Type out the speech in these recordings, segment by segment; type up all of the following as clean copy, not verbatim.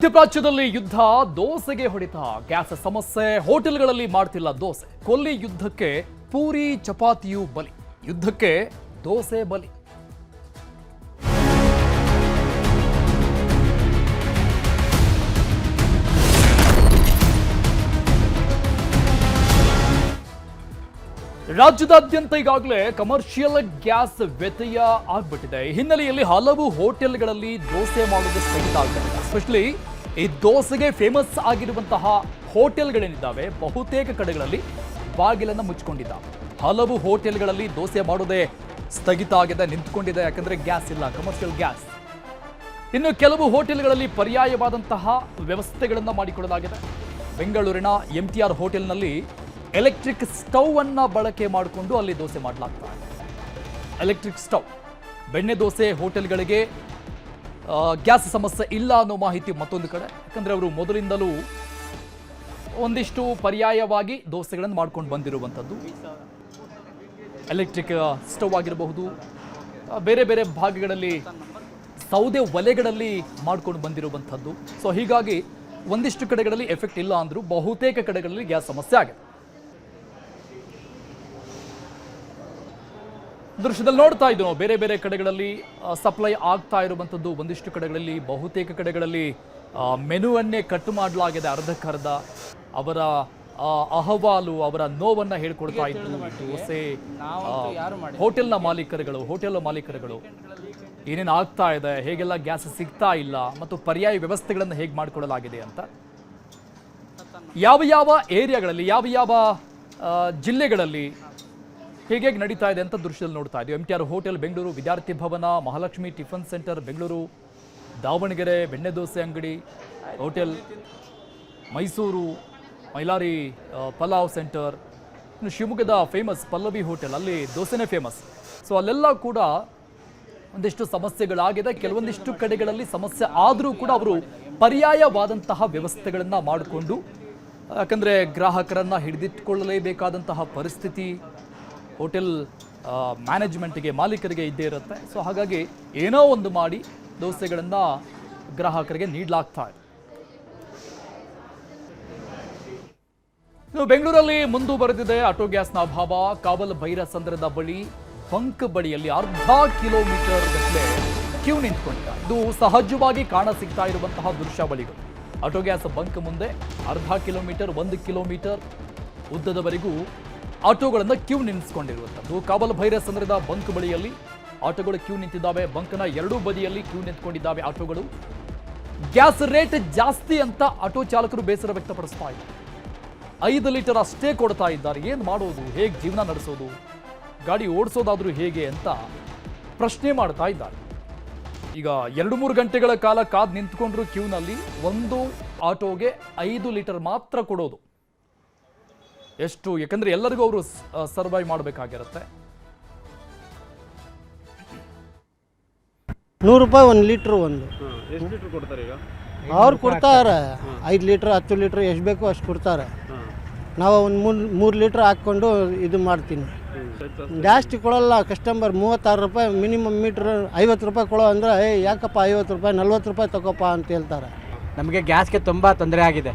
ಮಧ್ಯಪ್ರಾಚ್ಯದಲ್ಲಿ ಯುದ್ಧ, ದೋಸೆಗೆ ಹೊಡೆತ. ಗ್ಯಾಸ್ ಸಮಸ್ಯೆ, ಹೋಟೆಲ್ಗಳಲ್ಲಿ ಮಾಡ್ತಿಲ್ಲ ದೋಸೆ. ಕೊಲ್ಲಿ ಯುದ್ಧಕ್ಕೆ ಪೂರಿ ಚಪಾತಿಯು ಬಲಿ, ಯುದ್ಧಕ್ಕೆ ದೋಸೆ ಬಲಿ. ರಾಜ್ಯದಾದ್ಯಂತ ಈಗಾಗಲೇ ಕಮರ್ಷಿಯಲ್ ಗ್ಯಾಸ್ ವ್ಯತ್ಯಯ ಆಗ್ಬಿಟ್ಟಿದೆ. ಈ ಹಿನ್ನೆಲೆಯಲ್ಲಿ ಹಲವು ಹೋಟೆಲ್ಗಳಲ್ಲಿ ದೋಸೆ ಮಾಡೋದು ಸ್ಥಗಿತ ಆಗ್ಬಿಟ್ಟಿದೆ. ಎಸ್ಪೆಷಲಿ ಈ ದೋಸೆಗೆ ಫೇಮಸ್ ಆಗಿರುವಂತಹ ಹೋಟೆಲ್ಗಳೇನಿದ್ದಾವೆ, ಬಹುತೇಕ ಕಡೆಗಳಲ್ಲಿ ಬಾಗಿಲನ್ನು ಮುಚ್ಚಿಕೊಂಡಿದ್ದಾವೆ. ಹಲವು ಹೋಟೆಲ್ಗಳಲ್ಲಿ ದೋಸೆ ಮಾಡೋದೇ ಸ್ಥಗಿತ ಆಗಿದೆ, ನಿಂತ್ಕೊಂಡಿದೆ. ಯಾಕಂದ್ರೆ ಗ್ಯಾಸ್ ಇಲ್ಲ, ಕಮರ್ಷಿಯಲ್ ಗ್ಯಾಸ್. ಇನ್ನು ಕೆಲವು ಹೋಟೆಲ್ಗಳಲ್ಲಿ ಪರ್ಯಾಯವಾದಂತಹ ವ್ಯವಸ್ಥೆಗಳನ್ನು ಮಾಡಿಕೊಳ್ಳಲಾಗಿದೆ. ಬೆಂಗಳೂರಿನ MTR ಹೋಟೆಲ್ನಲ್ಲಿ ಎಲೆಕ್ಟ್ರಿಕ್ ಸ್ಟವ್ ಅನ್ನ ಬಳಕೆ ಮಾಡಿಕೊಂಡು ಅಲ್ಲಿ ದೋಸೆ ಮಾಡಲಾಗ್ತದೆ. Electric stove. ಬೆಣ್ಣೆ ದೋಸೆ ಹೋಟೆಲ್ಗಳಿಗೆ ಗ್ಯಾಸ್ ಸಮಸ್ಯೆ ಇಲ್ಲ ಅನ್ನೋ ಮಾಹಿತಿ ಮತ್ತೊಂದು ಕಡೆ. ಯಾಕಂದ್ರೆ ಅವರು ಮೊದಲಿಂದಲೂ ಒಂದಿಷ್ಟು ಪರ್ಯಾಯವಾಗಿ ದೋಸೆಗಳನ್ನು ಮಾಡ್ಕೊಂಡು ಬಂದಿರುವಂಥದ್ದು. ಎಲೆಕ್ಟ್ರಿಕ್ ಸ್ಟವ್ ಆಗಿರಬಹುದು, ಬೇರೆ ಬೇರೆ ಭಾಗಗಳಲ್ಲಿ ಸೌದೆ ಒಲೆಗಳಲ್ಲಿ ಮಾಡ್ಕೊಂಡು ಬಂದಿರುವಂಥದ್ದು. ಸೊ ಹೀಗಾಗಿ ಒಂದಿಷ್ಟು ಕಡೆಗಳಲ್ಲಿ ಎಫೆಕ್ಟ್ ಇಲ್ಲ ಅಂದ್ರೂ ಬಹುತೇಕ ಕಡೆಗಳಲ್ಲಿ ಗ್ಯಾಸ್ ಸಮಸ್ಯೆ ಆಗಿದೆ. ದೃಶ್ಯದಲ್ಲಿ ನೋಡ್ತಾ ಇದ್ದು ನಾವು ಬೇರೆ ಬೇರೆ ಕಡೆಗಳಲ್ಲಿ ಸಪ್ಲೈ ಆಗ್ತಾ ಇರುವಂಥದ್ದು. ಒಂದಿಷ್ಟು ಕಡೆಗಳಲ್ಲಿ, ಬಹುತೇಕ ಕಡೆಗಳಲ್ಲಿ ಮೆನುವನ್ನೇ ಕಟ್ ಮಾಡಲಾಗಿದೆ. ಅರ್ಧಕ್ಕರ್ಧ ಅವರ ಅಹವಾಲು, ಅವರ ನೋವನ್ನ ಹೇಳ್ಕೊಡ್ತಾ ಇದ್ರು. ದೋಸೆ ಹೋಟೆಲ್ ಮಾಲೀಕರುಗಳು ಏನೇನು ಆಗ್ತಾ ಇದೆ, ಹೇಗೆಲ್ಲ ಗ್ಯಾಸ್ ಸಿಗ್ತಾ ಇಲ್ಲ ಮತ್ತು ಪರ್ಯಾಯ ವ್ಯವಸ್ಥೆಗಳನ್ನು ಹೇಗೆ ಮಾಡಿಕೊಳ್ಳಲಾಗಿದೆ ಅಂತ, ಯಾವ ಯಾವ ಏರಿಯಾಗಳಲ್ಲಿ, ಯಾವ ಯಾವ ಜಿಲ್ಲೆಗಳಲ್ಲಿ ಹೇಗೆ ನಡೀತಾ ಇದೆ ಅಂತ ದೃಶ್ಯದಲ್ಲಿ ನೋಡ್ತಾ ಇದ್ದೀವಿ. MTR ಹೋಟೆಲ್ ಬೆಂಗಳೂರು, ವಿದ್ಯಾರ್ಥಿ ಭವನ, ಮಹಾಲಕ್ಷ್ಮಿ ಟಿಫನ್ ಸೆಂಟರ್ ಬೆಂಗಳೂರು, ದಾವಣಗೆರೆ ಬೆಣ್ಣೆ ದೋಸೆ ಅಂಗಡಿ ಹೋಟೆಲ್, ಮೈಸೂರು ಮೈಲಾರಿ ಪಲಾವ್ ಸೆಂಟರ್, ಇನ್ನು ಶಿವಮೊಗ್ಗದ ಫೇಮಸ್ ಪಲ್ಲವಿ ಹೋಟೆಲ್, ಅಲ್ಲಿ ದೋಸೆನೇ ಫೇಮಸ್. ಸೊ ಅಲ್ಲೆಲ್ಲ ಕೂಡ ಒಂದಿಷ್ಟು ಸಮಸ್ಯೆಗಳಾಗಿದೆ. ಕೆಲವೊಂದಿಷ್ಟು ಕಡೆಗಳಲ್ಲಿ ಸಮಸ್ಯೆ ಆದರೂ ಕೂಡ ಅವರು ಪರ್ಯಾಯವಾದಂತಹ ವ್ಯವಸ್ಥೆಗಳನ್ನು ಮಾಡಿಕೊಂಡು, ಯಾಕಂದರೆ ಗ್ರಾಹಕರನ್ನು ಹಿಡಿದಿಟ್ಟುಕೊಳ್ಳಲೇಬೇಕಾದಂತಹ ಪರಿಸ್ಥಿತಿ ಹೋಟೆಲ್ ಮ್ಯಾನೇಜ್ಮೆಂಟ್ಗೆ, ಮಾಲೀಕರಿಗೆ ಇದ್ದೇ ಇರುತ್ತೆ. ಸೊ ಹಾಗಾಗಿ ಏನೋ ಒಂದು ಮಾಡಿ ದೋಸೆಗಳನ್ನು ಗ್ರಾಹಕರಿಗೆ ನೀಡಲಾಗ್ತಾ ಇದೆ. ಇನ್ನು ಬೆಂಗಳೂರಲ್ಲಿ ಮುಂದುವರೆದಿದೆ ಆಟೋ ಗ್ಯಾಸ್ನ ಅಭಾವ. ಕಾವಲ್ ಭೈರಸಂದ್ರದ ಬಳಿ ಬಂಕ್ ಬಳಿಯಲ್ಲಿ ಅರ್ಧ ಕಿಲೋಮೀಟರ್ ಗಟ್ಟಲೆ ಕ್ಯೂ ನಿಂತ್ಕೊಂಡಿದೆ. ಇದು ಸಹಜವಾಗಿ ಕಾಣ ಸಿಗ್ತಾ ಇರುವಂತಹ ದೃಶ್ಯಾವಳಿಗಳು. ಆಟೋ ಗ್ಯಾಸ್ ಬಂಕ್ ಮುಂದೆ ಅರ್ಧ ಕಿಲೋಮೀಟರ್, 1 ಕಿಲೋಮೀಟರ್ ಉದ್ದದವರೆಗೂ ಆಟೋಗಳನ್ನು ಕ್ಯೂ ನಿಲ್ಲಿಸಿಕೊಂಡಿರುವಂಥದ್ದು. ಕಾವಲ್ ಭೈರಸಂದ್ರದ ಬಂಕ್ ಬಳಿಯಲ್ಲಿ ಆಟೋಗಳು ಕ್ಯೂ ನಿಂತಿದ್ದಾವೆ. ಬಂಕ್ನ ಎರಡೂ ಬದಿಯಲ್ಲಿ ಕ್ಯೂ ನಿಂತ್ಕೊಂಡಿದ್ದಾವೆ ಆಟೋಗಳು. ಗ್ಯಾಸ್ ರೇಟ್ ಜಾಸ್ತಿ ಅಂತ ಆಟೋ ಚಾಲಕರು ಬೇಸರ ವ್ಯಕ್ತಪಡಿಸ್ತಾ ಇದ್ದಾರೆ. 5 ಲೀಟರ್ ಅಷ್ಟೇ ಕೊಡ್ತಾ ಇದ್ದಾರೆ, ಏನು ಮಾಡೋದು, ಹೇಗೆ ಜೀವನ ನಡೆಸೋದು, ಗಾಡಿ ಓಡಿಸೋದಾದ್ರೂ ಹೇಗೆ ಅಂತ ಪ್ರಶ್ನೆ ಮಾಡ್ತಾ ಇದ್ದಾರೆ. ಈಗ 2-3 ಗಂಟೆಗಳ ಕಾಲ ಕಾದು ನಿಂತ್ಕೊಂಡ್ರು ಕ್ಯೂನಲ್ಲಿ. ಒಂದು ಆಟೋಗೆ 5 ಲೀಟರ್ ಮಾತ್ರ ಕೊಡೋದು. ಎಷ್ಟು, ಯಾಕಂದ್ರೆ ಎಲ್ಲರಿಗೂ ಅವರು ಸರ್ವೈವ್ ಮಾಡಬೇಕಾಗಿರುತ್ತೆ. 100 ರೂಪಾಯಿ 1 ಲೀಟ್ರ್. ಎಷ್ಟು ಲೀಟರ್ ಕೊಡ್ತಾರೆ ಈಗ? ಅವ್ರು ಕೊಡ್ತಾರೆ 5 ಲೀಟ್ರ್ 10 ಲೀಟ್ರ್ ಎಷ್ಟು ಬೇಕೋ ಅಷ್ಟು ಕೊಡ್ತಾರೆ. ನಾವು ಒಂದು 3 ಲೀಟ್ರ್ ಹಾಕ್ಕೊಂಡು ಇದು ಮಾಡ್ತೀನಿ. ಜಾಸ್ತಿ ಕೊಡಲ್ಲ ಕಸ್ಟಮರ್. 36 ರೂಪಾಯಿ ಮಿನಿಮಮ್ ಮೀಟ್ರ್. 50 ರೂಪಾಯಿ ಕೊಡೋ ಅಂದರೆ ಯಾಕಪ್ಪ 50 ರೂಪಾಯಿ 40 ರೂಪಾಯಿ ತಗೋಪ್ಪ ಅಂತ ಹೇಳ್ತಾರೆ. ನಮಗೆ ಗ್ಯಾಸ್ಗೆ ತುಂಬ ತೊಂದರೆ ಆಗಿದೆ.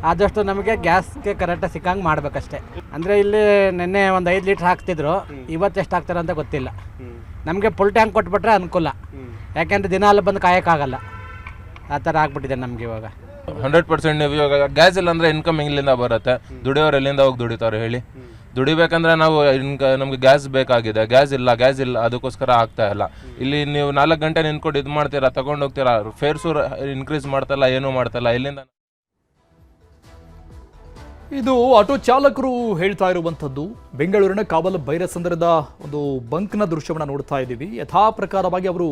ಆದಷ್ಟು ನಮಗೆ ಗ್ಯಾಸ್ಗೆ ಕರೆಕ್ಟಾಗಿ ಸಿಕ್ಕಂಗೆ ಮಾಡಬೇಕಷ್ಟೇ. ಅಂದರೆ ಇಲ್ಲಿ ನಿನ್ನೆ ಒಂದು 5 ಲೀಟ್ರ್ ಹಾಕ್ತಿದ್ರು, ಇವತ್ತು ಎಷ್ಟು ಹಾಕ್ತಾರೆ ಅಂತ ಗೊತ್ತಿಲ್ಲ. ನಮಗೆ ಫುಲ್ ಟ್ಯಾಂಕ್ ಕೊಟ್ಬಿಟ್ರೆ ಅನುಕೂಲ, ಯಾಕೆಂದರೆ ದಿನ ಅಲ್ಲಿ ಬಂದು ಕಾಯೋಕ್ಕಾಗಲ್ಲ. ಆ ಥರ ಆಗ್ಬಿಟ್ಟಿದೆ ನಮ್ಗೆ ಇವಾಗ. 100% ನೀವು ಇವಾಗ ಗ್ಯಾಸ್ ಇಲ್ಲ ಅಂದರೆ ಇನ್ಕಮ್ ಇಲ್ಲಿಂದ ಬರುತ್ತೆ. ದುಡಿಯೋರು ಎಲ್ಲಿಂದ ಹೋಗಿ ದುಡಿತಾರೆ ಹೇಳಿ? ದುಡಿಬೇಕಂದ್ರೆ ನಾವು ನಮಗೆ ಗ್ಯಾಸ್ ಬೇಕಾಗಿದೆ. ಗ್ಯಾಸ್ ಇಲ್ಲ, ಅದಕ್ಕೋಸ್ಕರ ಆಗ್ತಾ ಇಲ್ಲ. ಇಲ್ಲಿ ನೀವು 4 ಗಂಟೆ ನಿಂತ್ಕೊಂಡು ಇದು ಮಾಡ್ತೀರಾ, ತಗೊಂಡು ಹೋಗ್ತೀರಾ, ಫೇರ್ಸು ಇನ್ಕ್ರೀಸ್ ಮಾಡ್ತಲ್ಲ, ಏನೂ ಮಾಡ್ತಲ್ಲ. ಇಲ್ಲಿಂದ ಇದು ಆಟೋ ಚಾಲಕರು ಹೇಳ್ತಾ ಇರುವಂಥದ್ದು. ಬೆಂಗಳೂರಿನ ಕಾವಲ್ ಭೈರಸಂದ್ರದ ಒಂದು ಬಂಕ್ನ ದೃಶ್ಯವನ್ನು ನೋಡ್ತಾ ಇದ್ದೀವಿ. ಯಥಾ ಪ್ರಕಾರವಾಗಿ ಅವರು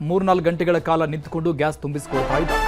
3-4 ಗಂಟೆಗಳ ಕಾಲ ನಿಂತುಕೊಂಡು ಗ್ಯಾಸ್ ತುಂಬಿಸಿಕೊಳ್ತಾ ಇದ್ದಾರೆ.